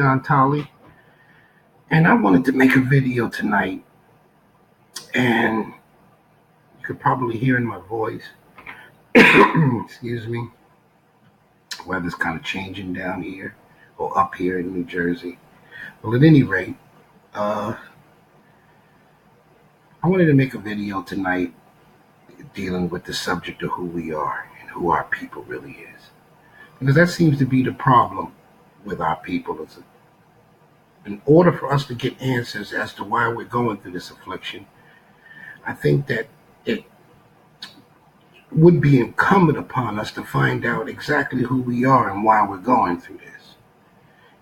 on Tolly, and I wanted to make a video tonight, and you could probably hear in my voice. Excuse me. Weather's kind of changing down here, or up here in New Jersey. Well, at any rate, uh, I wanted to make a video tonight dealing with the subject of who we are and who our people really is, because that seems to be the problem with our people. Is in order for us to get answers as to why we're going through this affliction, I think that it would be incumbent upon us to find out exactly who we are and why we're going through this.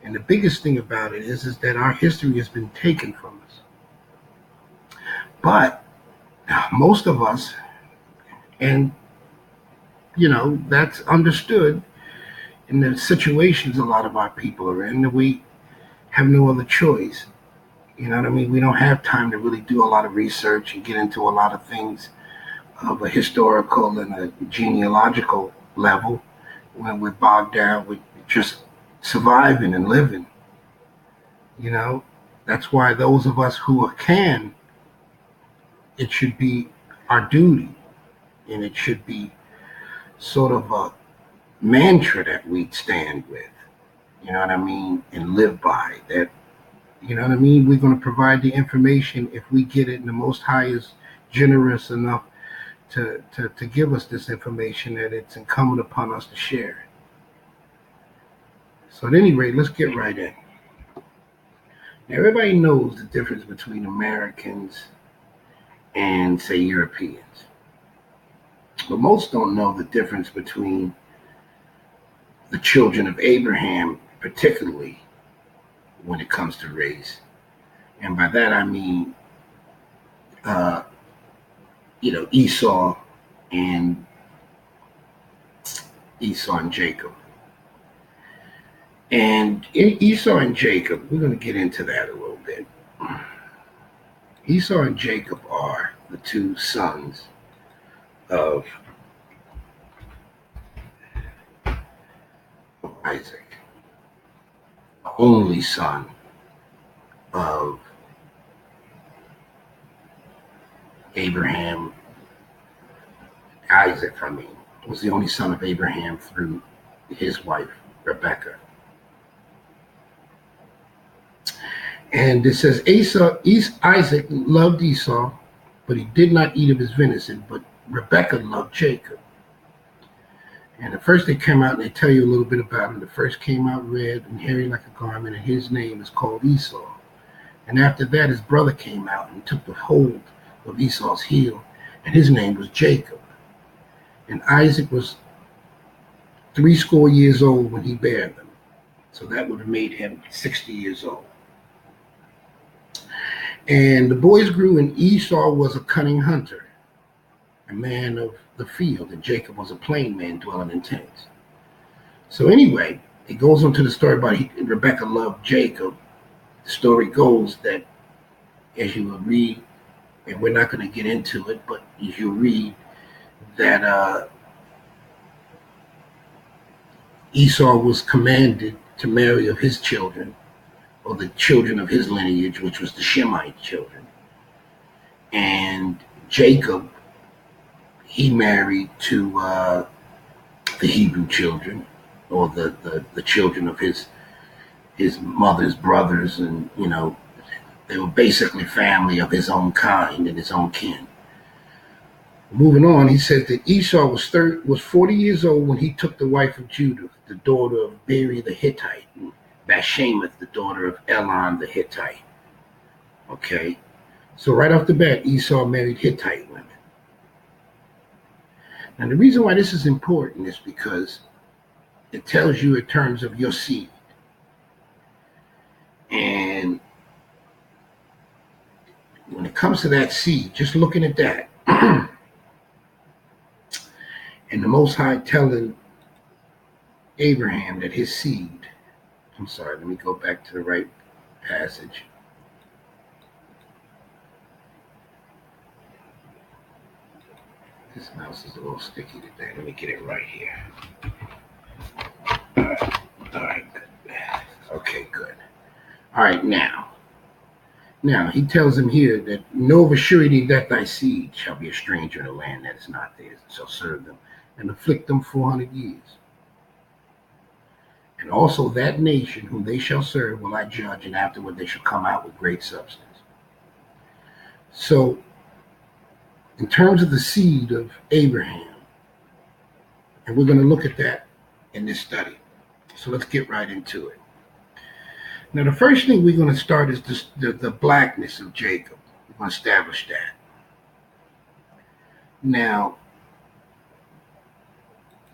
And the biggest thing about it is that our history has been taken from us. But most of us, and that's understood in the situations a lot of our people are in, that we have no other choice. You know what I mean? We don't have time to really do a lot of research and get into a lot of things of a historical and a genealogical level when we're bogged down with just surviving and living. You know, that's why those of us who can, it should be our duty, and it should be sort of a mantra that we stand with, you know what I mean, and live by that. You know what I mean? We're going to provide the information if we get it, and the Most High is generous enough to give us this information, that it's incumbent upon us to share. So at any rate, let's get right in. Now, everybody knows the difference between Americans and, say, Europeans. But most don't know the difference between the children of Abraham, particularly when it comes to race. And by that I mean, Esau and Jacob. And in Esau and Jacob, we're going to get into that a little bit. Esau and Jacob are the two sons of Isaac, the only son of Abraham. Isaac, was the only son of Abraham through his wife, Rebecca. And it says Isaac loved Esau, but he did not eat of his venison, but Rebecca loved Jacob. And at first they come out and they tell you a little bit about him. The first came out red and hairy like a garment, and his name is called Esau. And after that, his brother came out and took the hold of Esau's heel, and his name was Jacob. And Isaac was 80 years old when he bare them. So that would have made him 60 years old. And the boys grew, and Esau was a cunning hunter, a man of the field, and Jacob was a plain man dwelling in tents. So anyway, it goes on to the story about Rebecca loved Jacob. The story goes that, as you will read, and we're not going to get into it, but as you read, that Esau was commanded to marry of his children, or the children of his lineage, which was the Shemite children. And Jacob, he married to the Hebrew children, or the children of his mother's brothers, and they were basically family of his own kind and his own kin. Moving on, he says that Esau was 40 years old when he took the wife of Judah, the daughter of Beri the Hittite, and Bashemath, the daughter of Elon the Hittite. Okay, so right off the bat, Esau married Hittite women. Now, the reason why this is important is because it tells you in terms of your seed. And when it comes to that seed, just looking at that, and the Most High telling Abraham that his seed, I'm sorry, let me go back to the right passage. This mouse is a little sticky today. Let me get it right here. All right, good. Okay, good. All right, now he tells him here that know of a surety that thy seed shall be a stranger in a land that is not theirs, and shall serve them and afflict them 400 years. And also that nation whom they shall serve will I judge, and afterward they shall come out with great substance. So, in terms of the seed of Abraham, and we're going to look at that in this study. So let's get right into it. Now, the first thing we're going to start is the blackness of Jacob. We're going to establish that. Now,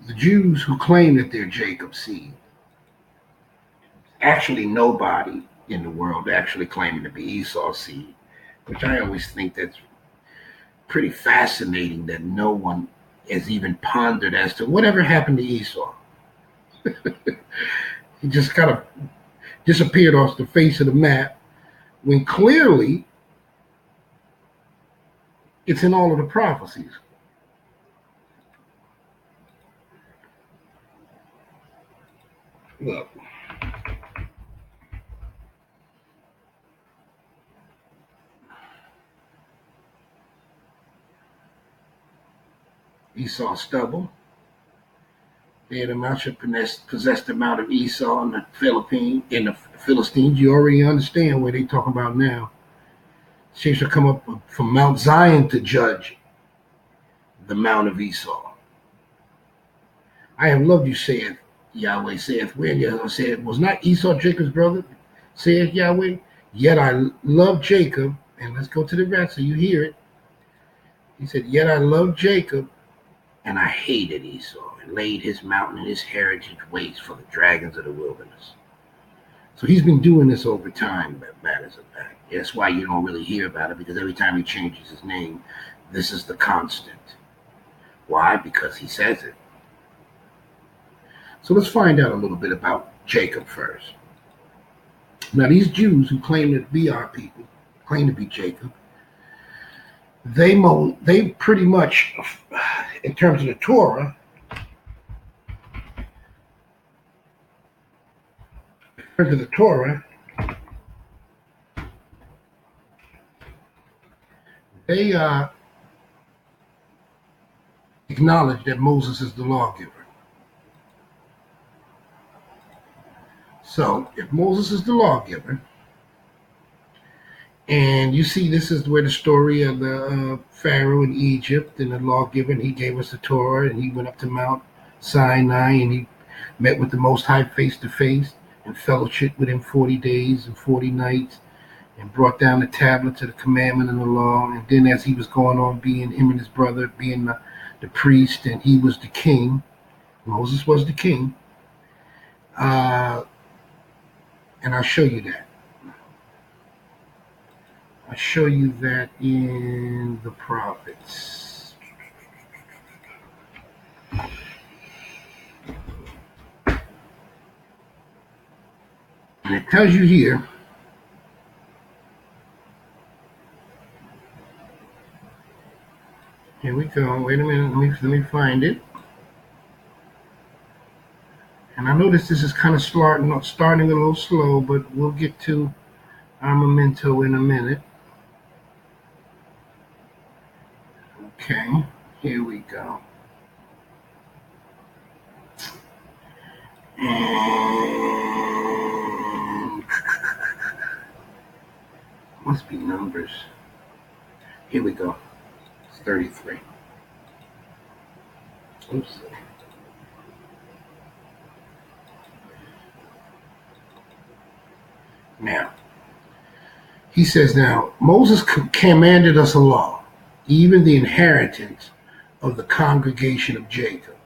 the Jews who claim that they're Jacob's seed, actually nobody in the world actually claiming to be Esau's seed, which I always think that's pretty fascinating that no one has even pondered as to whatever happened to Esau. He just kind of disappeared off the face of the map when clearly it's in all of the prophecies. Look, Esau stubble. Should possess the amount of Esau in the Philistines. You already understand what they're talking about now. She shall come up from Mount Zion to judge the mount of Esau. I have loved you, saith Yahweh, saith when Yahweh said, was not Esau Jacob's brother, saith Yahweh? Yet I love Jacob, and let's go to the rest so you hear it. He said, yet I love Jacob, and I hated Esau, and laid his mountain and his heritage waste for the dragons of the wilderness. So he's been doing this over time, matters of fact. That's why you don't really hear about it, because every time he changes his name, this is the constant. Why? Because he says it. So let's find out a little bit about Jacob first. Now, these Jews who claim to be our people, claim to be Jacob, they pretty much, in terms of the Torah, they acknowledge that Moses is the lawgiver. So, if Moses is the lawgiver, and you see this is where the story of the Pharaoh in Egypt and the lawgiver, and he gave us the Torah, and he went up to Mount Sinai, and he met with the Most High face to face, and fellowship with him 40 days and 40 nights, and brought down the tablets of the commandment and the law. And then as he was going on, being him and his brother, being the priest, and he was the king, Moses was the king, and I'll show you that. I'll show you that in the prophets. And it tells you here, here we go. Wait a minute, let me find it. And I notice this is kind of starting a little slow, but we'll get to our memento in a minute. Okay, here we go. And must be Numbers. Here we go. It's 33. Oops. Now, he says, now, Moses commanded us a law, even the inheritance of the congregation of Jacob.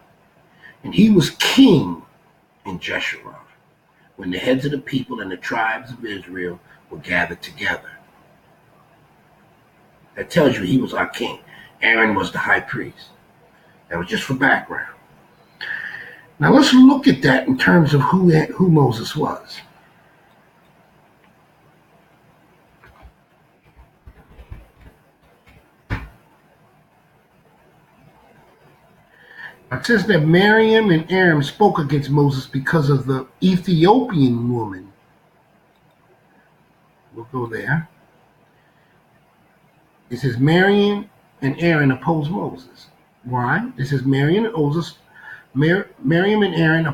And he was king in Jeshurun, when the heads of the people and the tribes of Israel were gathered together. That tells you he was our king. Aaron was the high priest. That was just for background. Now let's look at that in terms of who Moses was. It says that Miriam and Aaron spoke against Moses because of the Ethiopian woman We'll go there. It says Miriam and Aaron oppose Moses. Why? It says Miriam and Aaron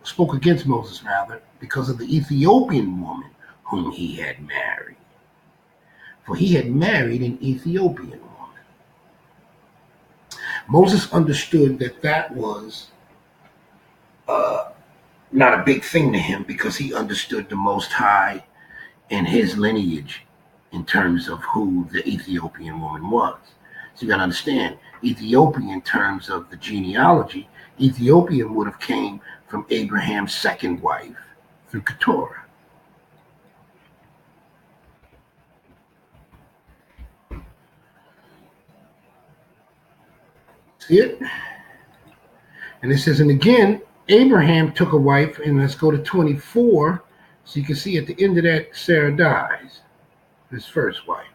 spoke against Moses rather because of the Ethiopian woman whom he had married. For he had married an Ethiopian woman. Moses understood that that was not a big thing to him because he understood the Most High and his lineage in terms of who the Ethiopian woman was. So you got to understand, Ethiopian in terms of the genealogy, Ethiopian would have came from Abraham's second wife through Keturah. See it? And it says, and again, Abraham took a wife, and let's go to 24, so you can see at the end of that, Sarah dies, his first wife.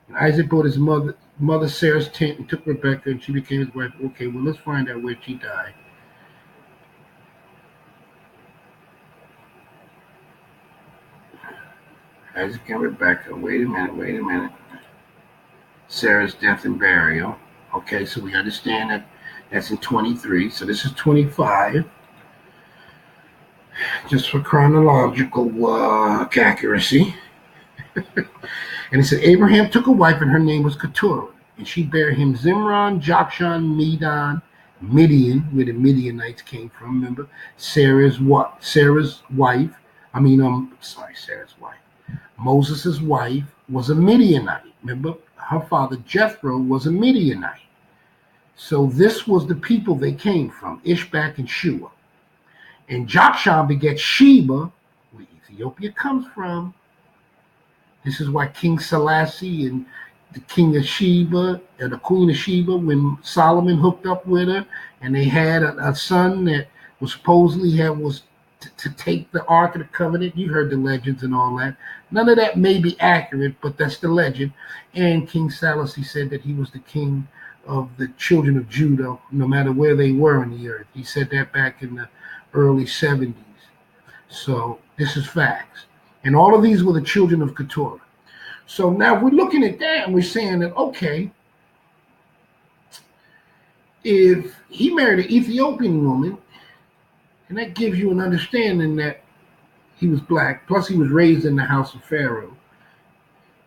And Isaac bought his mother Sarah's tent and took Rebekah, and she became his wife. Okay, well, let's find out where she died. Isaac and Rebekah. Wait a minute. Sarah's death and burial. Okay, so we understand that that's in 23. So this is 25. Just for chronological accuracy. And it said, Abraham took a wife, and her name was Keturah. And she bare him Zimron, Jokshan, Medan, Midian, where the Midianites came from. Remember, Sarah's wife. Sarah's wife. Moses' wife was a Midianite. Remember, her father Jethro was a Midianite. So this was the people they came from, Ishbak and Shua. And Jokshan begat Sheba, where Ethiopia comes from. This is why King Selassie and the king of Sheba and the queen of Sheba, when Solomon hooked up with her, and they had a son that was supposedly to take the Ark of the Covenant. You heard the legends and all that. None of that may be accurate, but that's the legend. And King Selassie said that he was the king of the children of Judah, no matter where they were in the earth. He said that back in the early 70s. So this is facts. And all of these were the children of Keturah. So now we're looking at that and we're saying that, okay, if he married an Ethiopian woman, and that gives you an understanding that he was black, plus he was raised in the house of Pharaoh,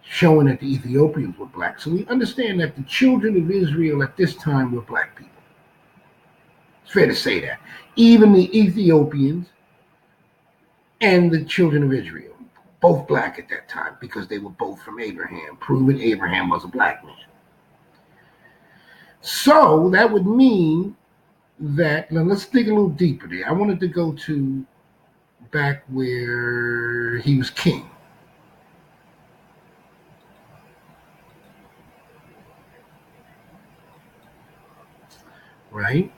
showing that the Ethiopians were black. So we understand that the children of Israel at this time were black people. It's fair to say that. Even the Ethiopians and the children of Israel, both black at that time, because they were both from Abraham, proving Abraham was a black man. So that would mean that, now let's dig a little deeper there. I wanted to go to back where he was king. Right?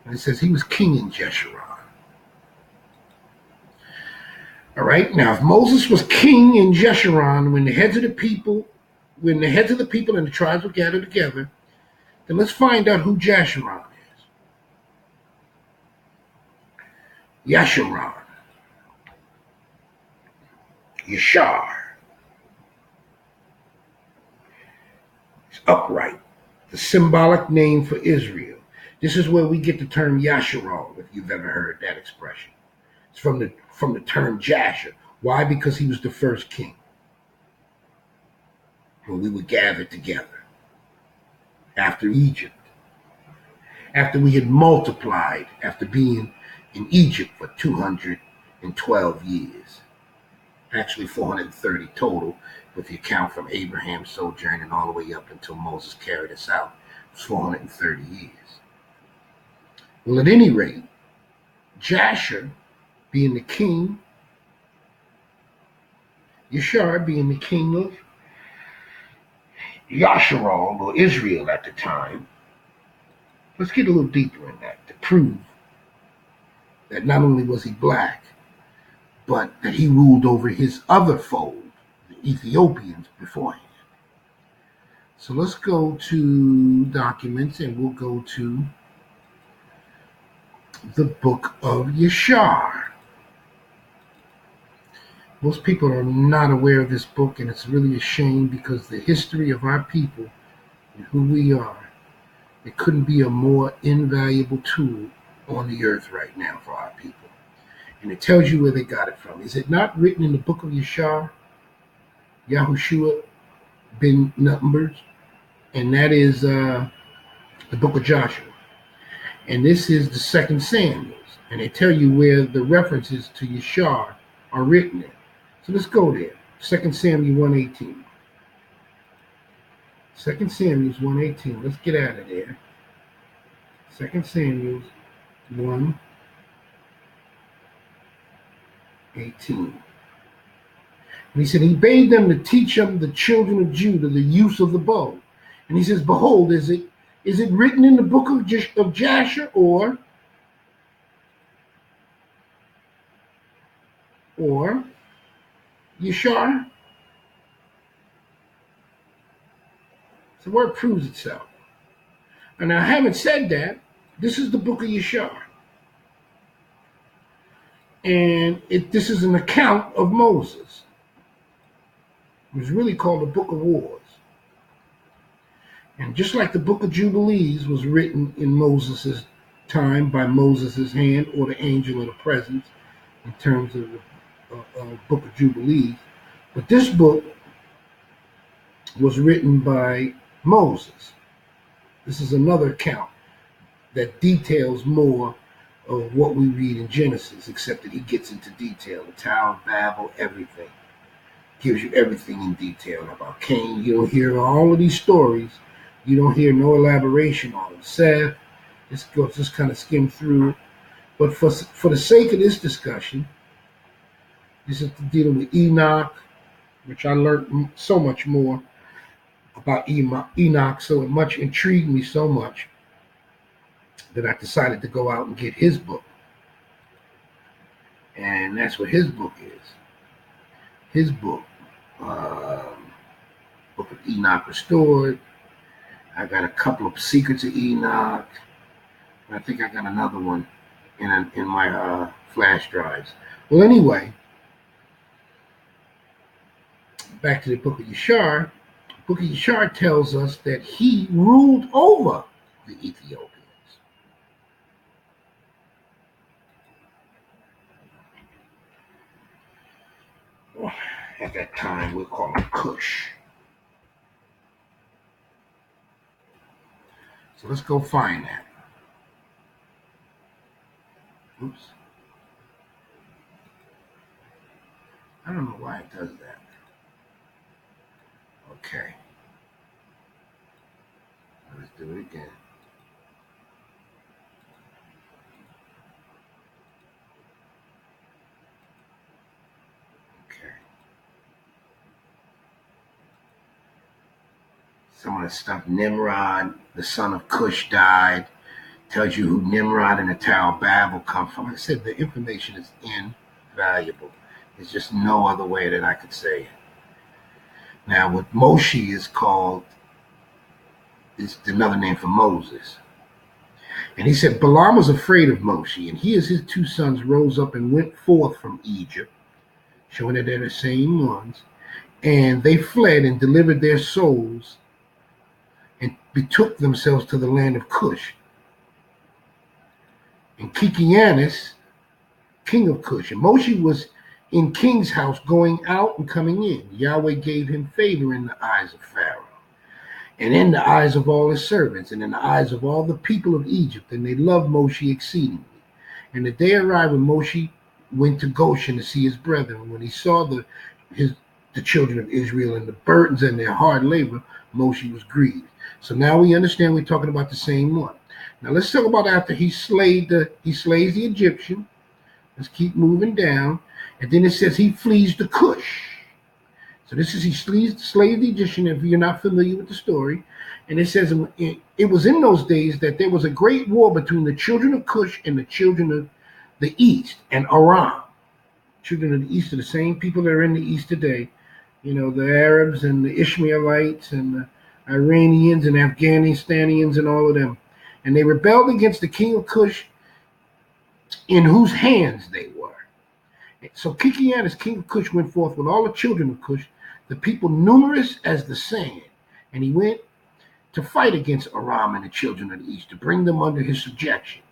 And it says he was king in Jeshurun. All right. Now, if Moses was king in Jeshurun, when the heads of the people and the tribes were gathered together, then let's find out who Jeshurun is. Yeshurun. Yashar. It's upright. The symbolic name for Israel. This is where we get the term Yasharal, if you've ever heard that expression. It's from the term Jasher. Why? Because he was the first king. When we were gathered together after Egypt, after we had multiplied, after being in Egypt for 212 years, actually 430 total, with the account from Abraham's sojourn and all the way up until Moses carried us out. It was 430 years. Well, at any rate, Jasher being the king, Yashar being the king of Yasharal, or Israel at the time. Let's get a little deeper in that to prove that not only was he black, but that he ruled over his other fold, the Ethiopians, beforehand. So let's go to documents and we'll go to the book of Yashar. Most people are not aware of this book, and it's really a shame because the history of our people and who we are, it couldn't be a more invaluable tool on the earth right now for our people. And it tells you where they got it from. Is it not written in the book of Yashar, Yahushua ben Numbers? And that is the book of Joshua. And this is the second Samuel. And they tell you where the references to Yashar are written in. So let's go there. 2 Samuel 1:18. 2 Samuel 1:18. Let's get out of there. 2 Samuel 1:18. And he said, he bade them to teach them, the children of Judah, the use of the bow. And he says, behold, is it written in the book of Jasher or Yashar? The word proves itself. And I haven't said that. This is the book of Yashar. And this is an account of Moses. It was really called the Book of Wars. And just like the Book of Jubilees was written in Moses' time by Moses' hand or the angel of the presence in terms of the Book of Jubilees, but this book was written by Moses. This is another account that details more of what we read in Genesis, except that he gets into detail. The Tower of Babel, everything. Gives you everything in detail about Cain. You don't hear all of these stories. You don't hear no elaboration on them. Seth, just kind of skim through. But for the sake of this discussion, this is dealing with Enoch, which I learned so much more about Enoch, so it much intrigued me so much that I decided to go out and get his book. And that's what his book is. His book, Book of Enoch Restored. I got a couple of Secrets of Enoch. I think I got another one in my flash drives. Well, anyway, back to the Book of Yashar. The Book of Yashar tells us that he ruled over the Ethiopians. At that time, we'll call him Cush. So let's go find that. Oops. I don't know why it does that. Okay. Let's do it again. Okay. Some of the stuff, Nimrod, the son of Cush, died. Tells you who Nimrod and the Tower of Babel come from. Like I said, the information is invaluable. There's just no other way that I could say it. Now, what Moshe is called is another name for Moses. And he said, Balaam was afraid of Moshe, and he and his two sons rose up and went forth from Egypt, showing that they're the same ones. And they fled and delivered their souls and betook themselves to the land of Cush. And Kikianus, king of Cush. And Moshe was in king's house going out and coming in. Yahweh gave him favor in the eyes of Pharaoh, and in the eyes of all his servants, and in the eyes of all the people of Egypt. And they loved Moshe exceedingly. And the day arrived when Moshe went to Goshen to see his brethren. When he saw the children of Israel and the burdens and their hard labor, Moshe was grieved. So now we understand we're talking about the same one. Now let's talk about after he slays the Egyptian. Let's keep moving down. And then it says he flees to Cush. So this is he slays the Egyptian, if you're not familiar with the story. And it says it was in those days that there was a great war between the children of Cush and the children of the East and Aram. Children of the East are the same people that are in the East today. You know, the Arabs and the Ishmaelites and the Iranians and Afghanistanians and all of them. And they rebelled against the king of Cush, in whose hands they were. So Kikianus, king of Cush, went forth with all the children of Cush, the people numerous as the sand. And he went to fight against Aram and the children of the east, to bring them under his subjection.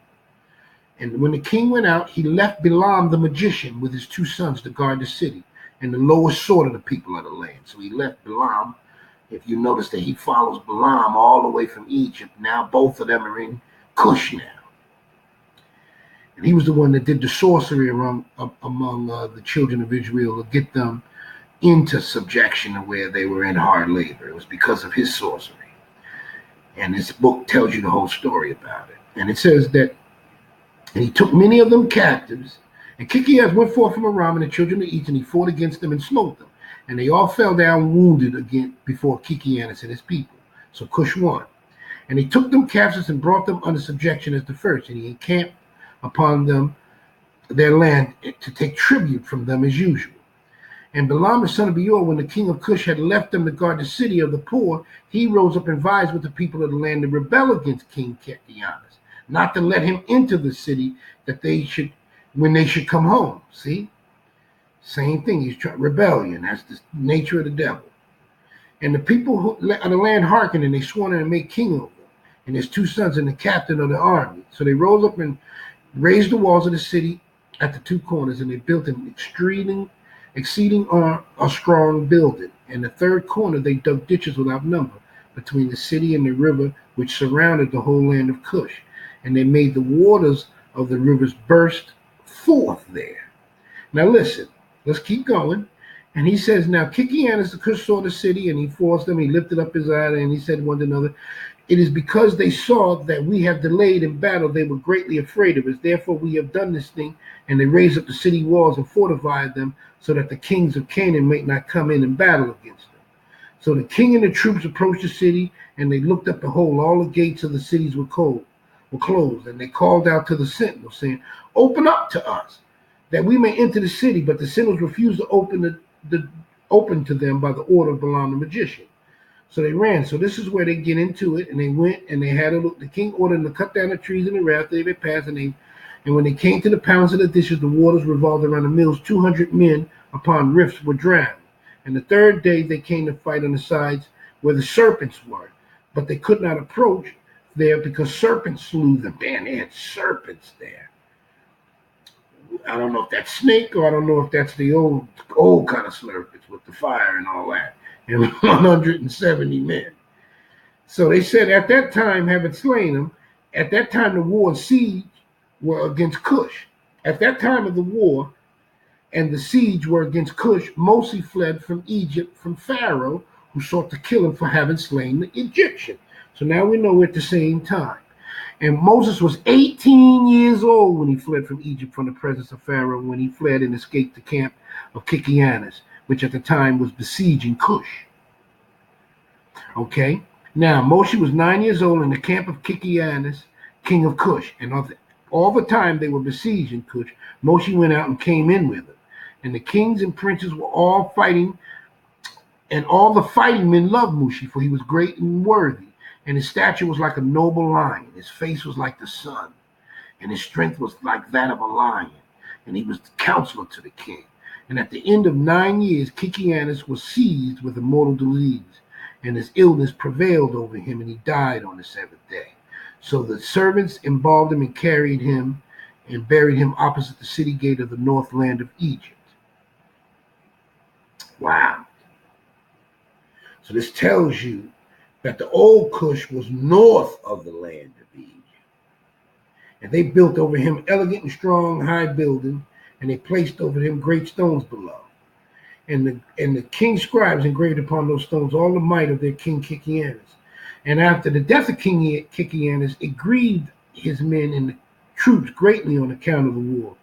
And when the king went out, he left Balaam the magician with his 2 sons to guard the city and the lowest sort of the people of the land. So he left Balaam. If you notice that he follows Balaam all the way from Egypt, now both of them are in Cush now. And he was the one that did the sorcery among the children of Israel to get them into subjection to where they were in hard labor. It was because of his sorcery. And this book tells you the whole story about it. And it says that, and he took many of them captives. And Kikias went forth from Aram and the children of Egypt, and he fought against them and smote them. And they all fell down wounded again before Kikianus and his people. So Cush won. And he took them captives and brought them under subjection as the first. And he encamped upon them their land to take tribute from them as usual. And Balaam the son of Beor, when the king of Cush had left them to guard the city of the poor, he rose up and advised with the people of the land to rebel against King Kikianus, not to let him into the city, that they should, when they should come home. See? Same thing. He's trying rebellion. That's the nature of the devil. And the people of the land hearkened, and they swore him to make king over them, and his 2 sons and the captain of the army. So they rose up and raised the walls of the city at the 2 corners, and they built an exceeding a strong building. And the 3rd corner they dug ditches without number between the city and the river which surrounded the whole land of Cush. And they made the waters of the rivers burst forth there. Now listen, let's keep going. And he says, now Kikianus the Cush saw the city, and he forced them. He lifted up his eye, and he said one to another, it is because they saw that we have delayed in battle, they were greatly afraid of us. Therefore we have done this thing. And they raised up the city walls and fortified them, so that the kings of Canaan might not come in and battle against them. So the king and the troops approached the city, and they looked up, behold, all the gates of the cities were closed. And they called out to the sentinels, saying, open up to us, that we may enter the city. But the sentinels refused to open to them by the order of Balaam the magician. So they ran. So this is where they get into it. And they went and they had a look. The king ordered them to cut down the trees in the raft they passed. And when they came to the pounds of the dishes, the waters revolved around the mills. 200 men upon rifts were drowned. And the 3rd day they came to fight on the sides where the serpents were. But they could not approach there because serpents slew them. Damn, they had serpents there. I don't know if that's snake, or I don't know if that's the old kind of serpents with the fire and all that. And 170 men. So they said at that time, having slain them, at that time the war and siege were against Cush. At that time of the war and the siege were against Cush, Moses fled from Egypt from Pharaoh, who sought to kill him for having slain the Egyptian. So now we know at the same time. And Moses was 18 years old when he fled from Egypt from the presence of Pharaoh, when he fled and escaped the camp of Kikianus, which at the time was besieging Cush. Okay? Now, Moshe was 9 years old in the camp of Kikianus, king of Cush. And all the time they were besieging Cush, Moshe went out and came in with them. And the kings and princes were all fighting, and all the fighting men loved Moshe, for he was great and worthy. And his stature was like a noble lion. His face was like the sun, and his strength was like that of a lion. And he was the counselor to the king. And at the end of 9 years, Kikianus was seized with a mortal disease, and his illness prevailed over him, and he died on the 7th day. So the servants embalmed him and carried him and buried him opposite the city gate of the north land of Egypt. Wow. So this tells you that the old Cush was north of the land of Egypt. And they built over him elegant and strong high building, and they placed over him great stones below. And the king's scribes engraved upon those stones all the might of their king Kikianus. And after the death of King Kikianus, it grieved his men and the troops greatly on account of the war.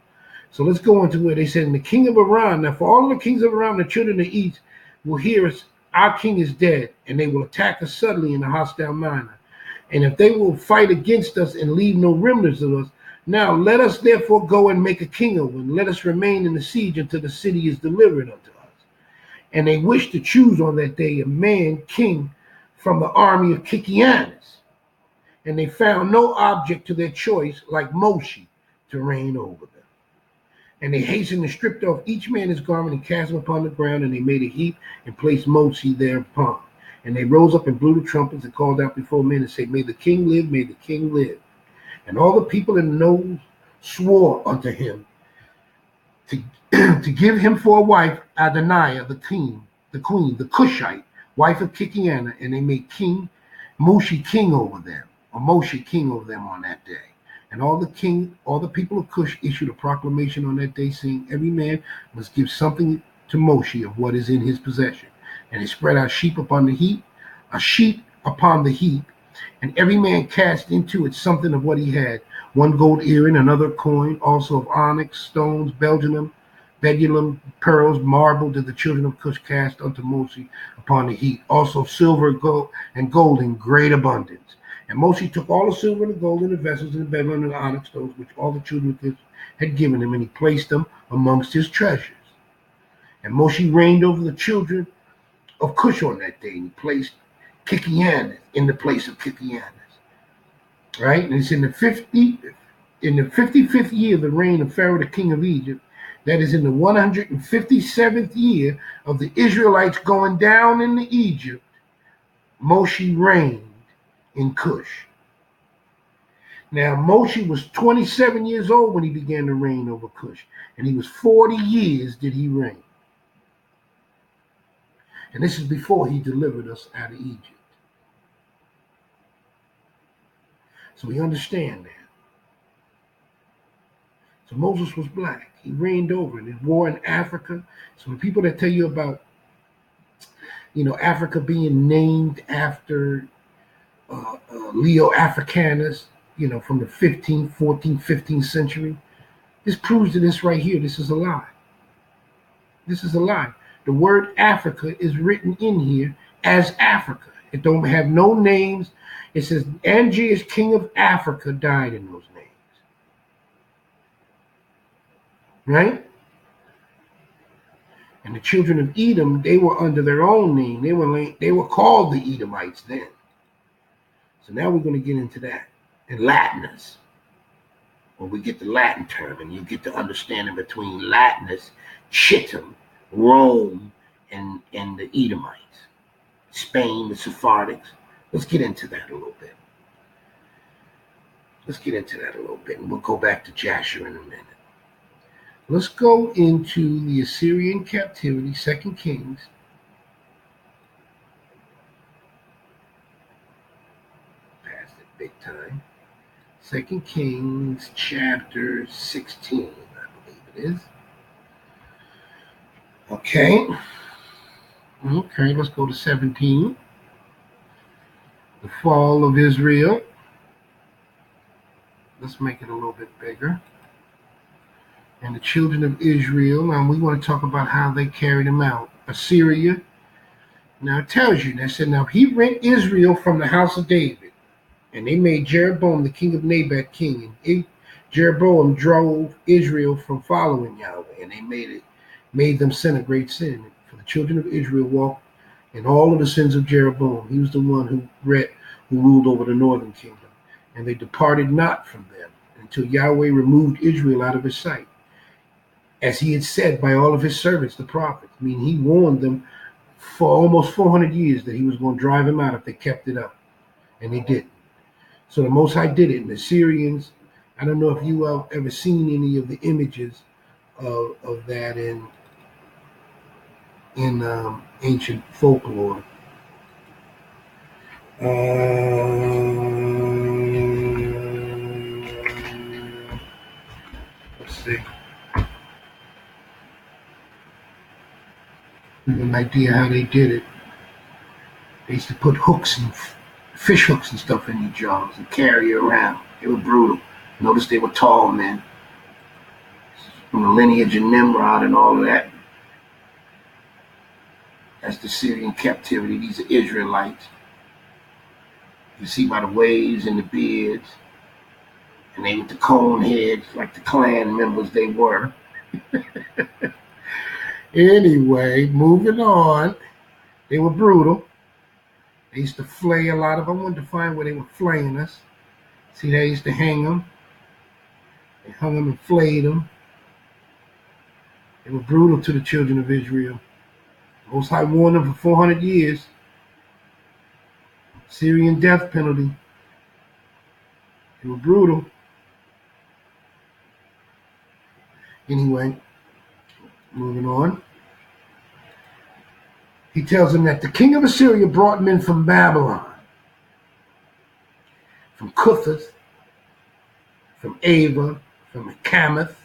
So let's go into where they said, and the king of Aram, now for all the kings of Aram, the children of the east will hear us, our king is dead, and they will attack us suddenly in a hostile manner. And if they will fight against us and leave no remnants of us, now let us therefore go and make a king of him, and let us remain in the siege until the city is delivered unto us. And they wished to choose on that day a man king from the army of Kikianus. And they found no object to their choice like Moshe to reign over them. And they hastened and stripped off each man his garment and cast him upon the ground, and they made a heap and placed Moshe thereupon. And they rose up and blew the trumpets and called out before men and said, May the king live, may the king live. And all the people in the knows swore unto him to, to give him for a wife Adoniah the queen, the Cushite, wife of Kikiana, and they made King Moshe king over them, or Moshe king over them on that day. And all the people of Cush issued a proclamation on that day, saying, Every man must give something to Moshe of what is in his possession. And they spread out sheep upon the heap, a sheep upon the heap, and every man cast into it something of what he had, one gold earring, another coin, also of onyx, stones, bdellium, pearls, marble did the children of Cush cast unto Moshe upon the heap, also silver, gold, and gold in great abundance. And Moshe took all the silver and the gold and the vessels and the bdellium and the onyx stones which all the children of Cush had given him, and he placed them amongst his treasures. And Moshe reigned over the children of Cush on that day, and he placed Kikianus in the place of Kikianus. Right? And it's in the 55th year of the reign of Pharaoh the king of Egypt, that is in the 157th year of the Israelites going down into Egypt, Moshe reigned in Cush. Now, Moshe was 27 years old when he began to reign over Cush, and he was 40 years did he reign. And this is before he delivered us out of Egypt. So we understand that. So Moses was black. He reigned over it. He war in Africa. So the people that tell you about, Africa being named after Leo Africanus, from the 15th, 14th, 15th century, this proves that this right here, this is a lie. This is a lie. The word Africa is written in here as Africa. It don't have no names. It says Angius, king of Africa, died in those names. Right? And the children of Edom, they were under their own name. They were called the Edomites then. So now we're going to get into that. And Latinus. When we get the Latin term, and you get the understanding between Latinus, Chittim, Rome, and the Edomites. Spain, the Sephardics. Let's get into that a little bit. And we'll go back to Jasher in a minute. Let's go into the Assyrian captivity, 2 Kings. Passed it big time. 2 Kings chapter 16, I believe it is. Okay, let's go to 17. The fall of Israel. Let's make it a little bit bigger. And the children of Israel. Now we want to talk about how they carried them out. Assyria. Now it tells you, they said, now he rent Israel from the house of David. And they made Jeroboam the king of Nebat king. And Jeroboam drove Israel from following Yahweh. And they made them sin a great sin. For the children of Israel walked in all of the sins of Jeroboam. He was the one who ruled over the northern kingdom. And they departed not from them until Yahweh removed Israel out of his sight, as he had said by all of his servants, the prophets. I mean, he warned them for almost 400 years that he was going to drive them out if they kept it up. And they didn't. So the Most High did it. And the Syrians, I don't know if you have ever seen any of the images of that in ancient folklore. Let's see. An idea how they did it. They used to put hooks and fish hooks and stuff in their jaws and carry it around. They were brutal. Notice they were tall men. From the lineage of Nimrod and all of that. That's the Syrian captivity. These are Israelites. You see by the waves and the beards. And they with the cone heads, like the clan members they were. Anyway, moving on. They were brutal. They used to flay a lot of them. I wanted to find where they were flaying us. See, they used to hang them. They hung them and flayed them. They were brutal to the children of Israel. Most High warned them for 400 years. Syrian death penalty. They were brutal. Anyway, moving on. He tells them that the king of Assyria brought men from Babylon, from Cuthah, from Ava, from Hamath,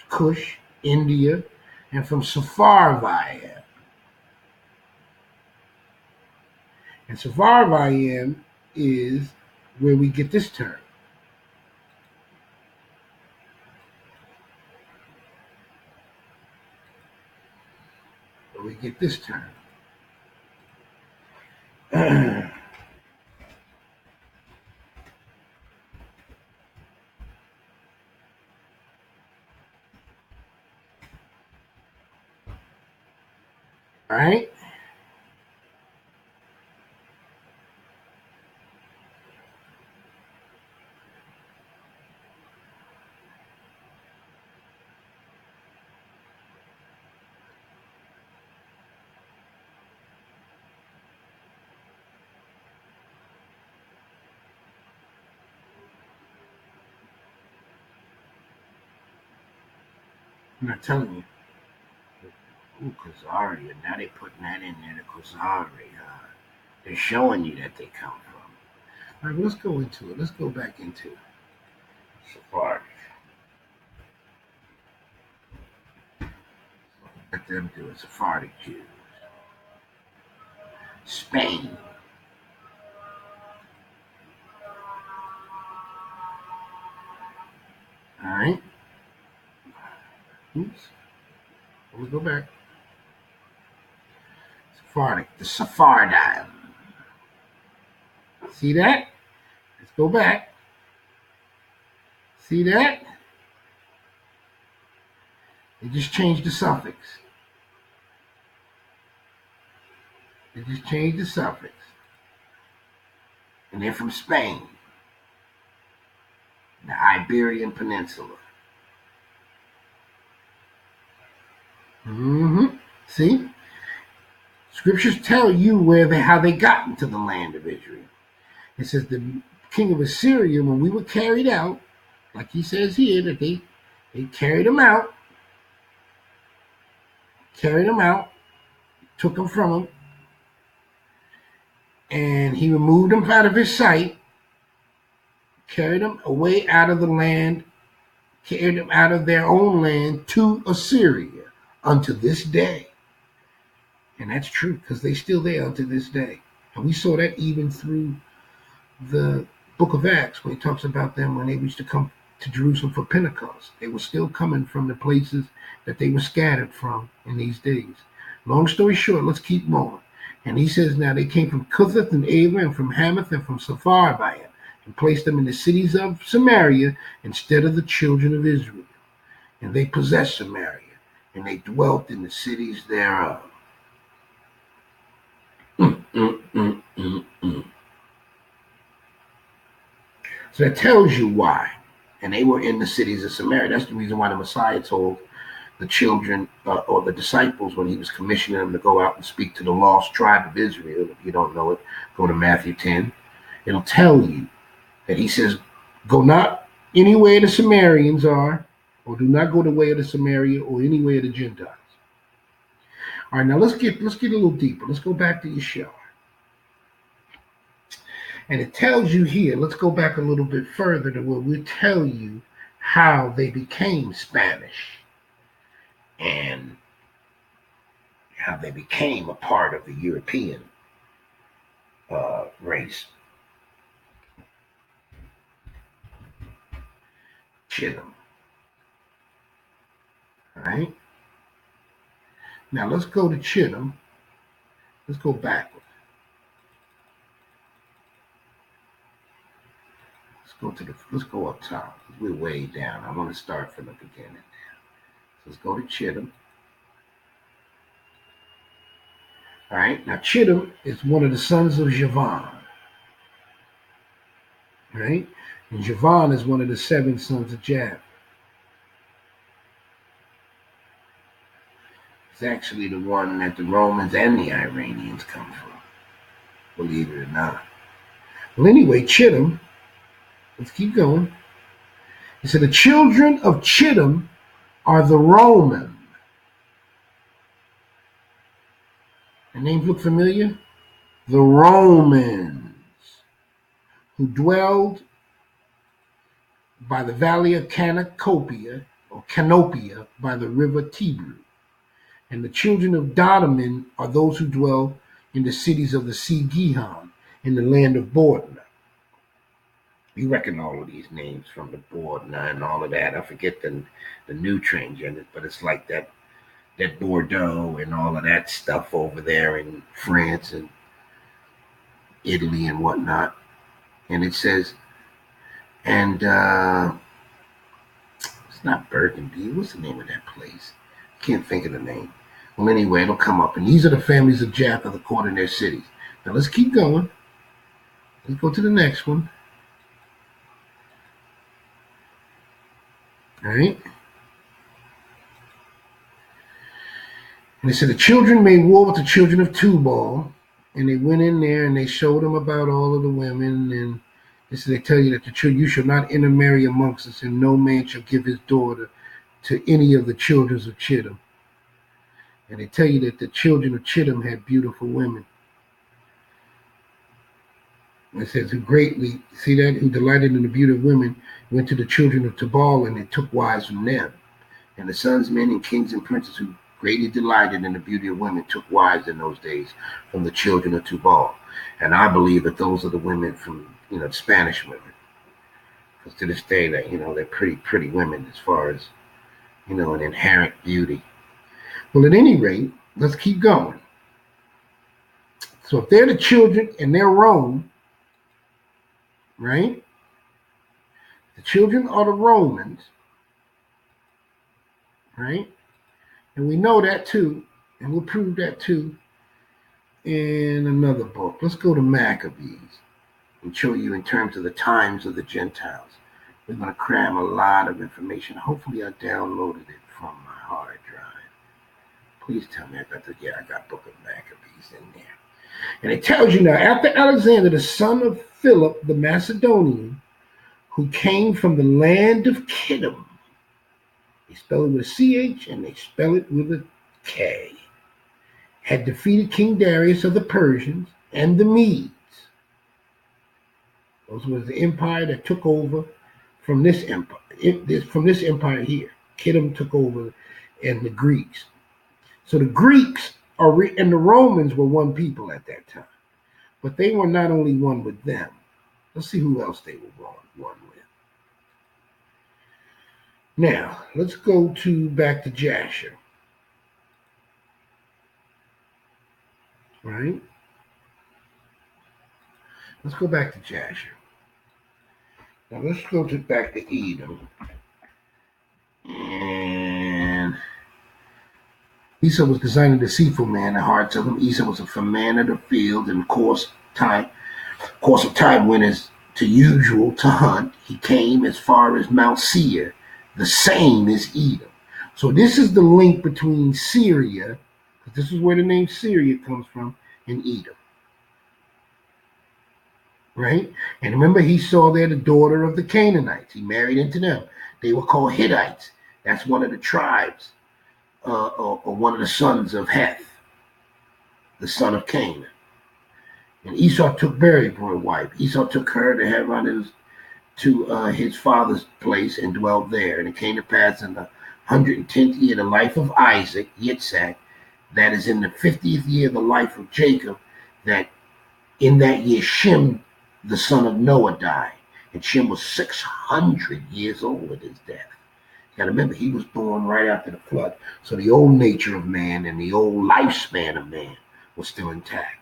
Cush, India, and from Sepharvaim. And Sepharvaim is where we get this term. Where we get this term. All right? I'm not telling you. Ooh, Khazari, and now they're putting that in there, the Khazari. They're showing you that they come from. All right, well, let's go into it. Let's go back into Sephardi. Let them do it. Sephardic Jews. Spain. All right. Oops. Let me go back. Sephardic. The Sephardim. See that? Let's go back. See that? They just changed the suffix. They just changed the suffix. And they're from Spain, the Iberian Peninsula. See? Scriptures tell you how they got into the land of Israel. It says the king of Assyria, when we were carried out, like he says here, that they carried them out, took them from him, and he removed them out of his sight, carried them away out of the land, carried them out of their own land to Assyria unto this day. And that's true, because they're still there unto this day. And we saw that even through the book of Acts, when he talks about them when they used to come to Jerusalem for Pentecost. They were still coming from the places that they were scattered from in these days. Long story short, let's keep moving. And he says now they came from Cuthah and Ava and from Hamath and from Sepharvaim and placed them in the cities of Samaria instead of the children of Israel. And they possessed Samaria, and they dwelt in the cities thereof. So that tells you why. And they were in the cities of Samaria. That's the reason why the Messiah told the children or the disciples when he was commissioning them to go out and speak to the lost tribe of Israel. If you don't know it, go to Matthew 10. It'll tell you that he says, go not anywhere the Samaritans are, or do not go the way of the Samaria or any way of the Gentiles. All right, now let's get a little deeper. Let's go back to Yeshua. And it tells you here, let's go back a little bit further to where we'll tell you how they became Spanish and how they became a part of the European race. Chittim. All right. Now let's go to Chittim. Let's go backwards. Let's go up top. We're way down. I want to start from the beginning. So let's go to Chittim. All right. Now Chittim is one of the sons of Javan. Right? And Javan is one of the 7 sons of Japheth. It's actually the one that the Romans and the Iranians come from, believe it or not. Well, anyway, Chittim, let's keep going. It said the children of Chittim are the Romans. The names look familiar? The Romans, who dwelled by the valley of Canopia, or Canopia, by the river Tiber. And the children of Dodman are those who dwell in the cities of the sea Gihon, in the land of Bordna. You reckon all of these names from the Bordna and all of that. I forget the new transgender, but it's like that Bordeaux and all of that stuff over there in France and Italy and whatnot. And it says, and it's not Burgundy. What's the name of that place? Can't think of the name. Well, anyway, it'll come up. And these are the families of Japheth according to their cities. Now let's keep going. Let's go to the next one. All right. And it said the children made war with the children of Tubal, and they went in there and they showed them about all of the women. And they said they tell you that the children, you shall not intermarry amongst us, and no man shall give his daughter to any of the children of Chittim. And they tell you that the children of Chittim had beautiful women. It says, who greatly, see that, who delighted in the beauty of women, went to the children of Tubal, and they took wives from them. And the sons, men, and kings and princes who greatly delighted in the beauty of women took wives in those days from the children of Tubal. And I believe that those are the women from, the Spanish women. Because to this day, that they're pretty women as far as, an inherent beauty. Well, at any rate, let's keep going. So if they're the children and they're Rome, right? The children are the Romans, right? And we know that too, and we'll prove that too in another book. Let's go to Maccabees and show you in terms of the times of the Gentiles. We're going to cram a lot of information. Hopefully I downloaded it from my hard drive. Please tell me I got Book of Maccabees in there. And it tells you now, after Alexander, the son of Philip the Macedonian, who came from the land of Kittim, they spell it with a CH and they spell it with a K, had defeated King Darius of the Persians and the Medes. Those was the empire that took over from this empire. From this empire here, Kittim took over, and the Greeks. So the Greeks and the Romans were one people at that time, but they were not only one with them. Let's see who else they were one with. Now, let's go back to Jasher. Right? Let's go back to Jasher. Now, let's go back to Edom. And Esau was designing the deceitful man, the hearts of him. Esau was a man of the field, and course of time when as to usual to hunt, he came as far as Mount Seir. The same is Edom. So this is the link between Syria, because this is where the name Syria comes from, and Edom. Right? And remember, he saw there the daughter of the Canaanites. He married into them. They were called Hittites. That's one of the tribes, or one of the sons of Heth, the son of Canaan. And Esau took very poor wife. Esau took her to head to his father's place and dwelt there. And it came to pass in the 110th year of the life of Isaac, Yitzhak, that is in the 50th year of the life of Jacob, that in that year Shem, the son of Noah, died. And Shem was 600 years old at his death. You got to remember, he was born right after the flood. So the old nature of man and the old lifespan of man was still intact.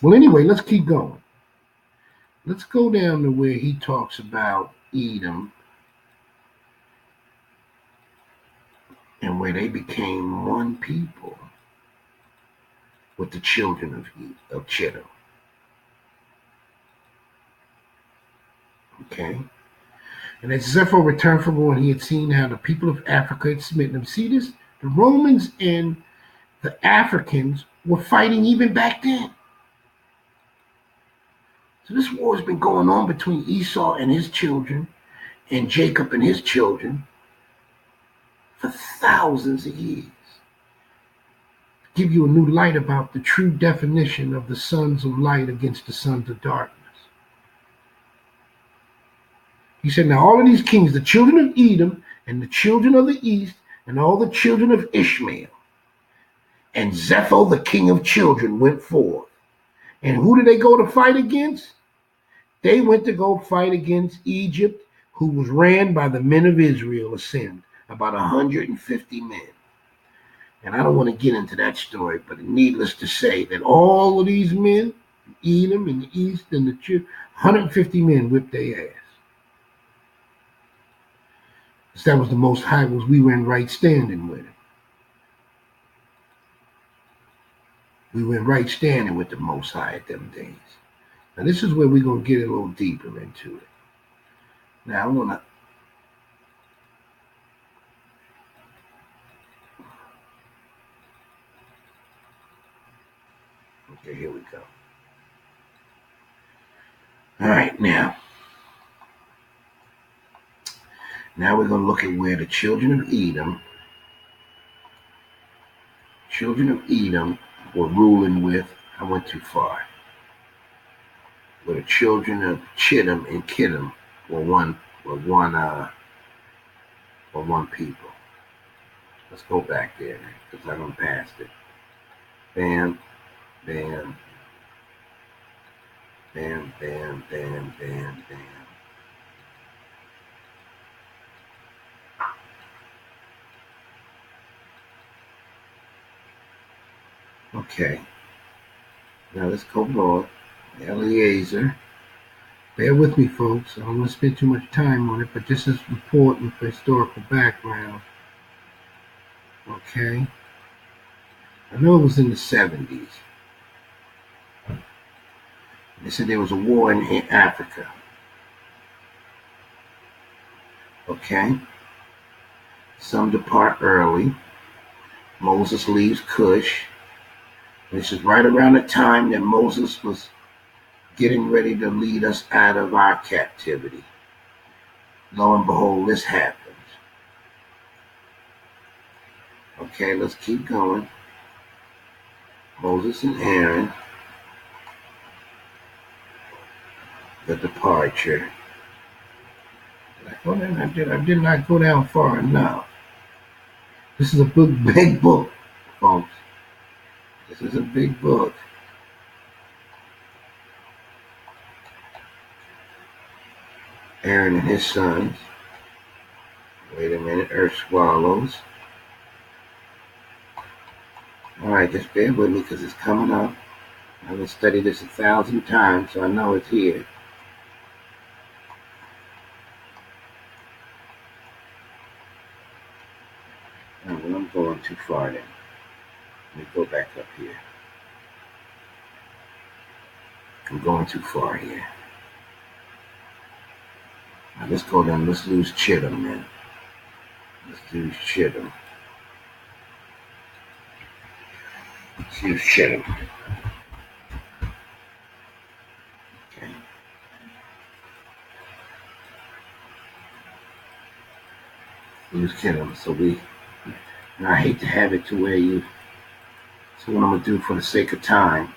Well, anyway, let's keep going. Let's go down to where he talks about Edom and where they became one people with the children of Chittim. Okay? And as Zepho returned from war, he had seen how the people of Africa had smitten them. See this? The Romans and the Africans were fighting even back then. So this war has been going on between Esau and his children and Jacob and his children for thousands of years. Give you a new light about the true definition of the sons of light against the sons of darkness. He said, now all of these kings, the children of Edom and the children of the east and all the children of Ishmael and Zepho, the king of children, went forth. And who did they go to fight against? They went to go fight against Egypt, who was ran by the men of Israel, ascend, about 150 men. And I don't want to get into that story, but needless to say that all of these men, Edom and the east and the 150 men whipped their ass. That was the Most High, was we were in right standing with him. We were in right standing with the Most High at them days. Now this is where we're going to get a little deeper into it. Now I want to okay, here we go. All right, now we're going to look at where the children of Edom were ruling with. I went too far. Where the children of Chittim and Kittim were one people. Let's go back there because I done passed it. Bam, bam, bam, bam, bam, bam, bam. Okay. Now let's go north. Eliezer. Bear with me, folks. I don't want to spend too much time on it, but this is important for historical background. Okay. I know it was in the 70s. They said there was a war in Africa. Okay. Some depart early. Moses leaves Cush. This is right around the time that Moses was getting ready to lead us out of our captivity. Lo and behold, this happens. Okay, let's keep going. Moses and Aaron, the departure. I did not go down far enough. This is a big book, folks. This is a big book. Aaron and his sons. Wait a minute, earth swallows. All right, just bear with me because it's coming up. I've studied this 1,000 times, so I know it's here. Oh, well, I'm going too far then. Let me go back up here. I'm going too far here. Now let's go down. Let's lose Chittim, man. Let's lose Chittim. Let's use Chittim. Okay. Use Chittim. So and I hate to have it to where you. So what I'm gonna do for the sake of time,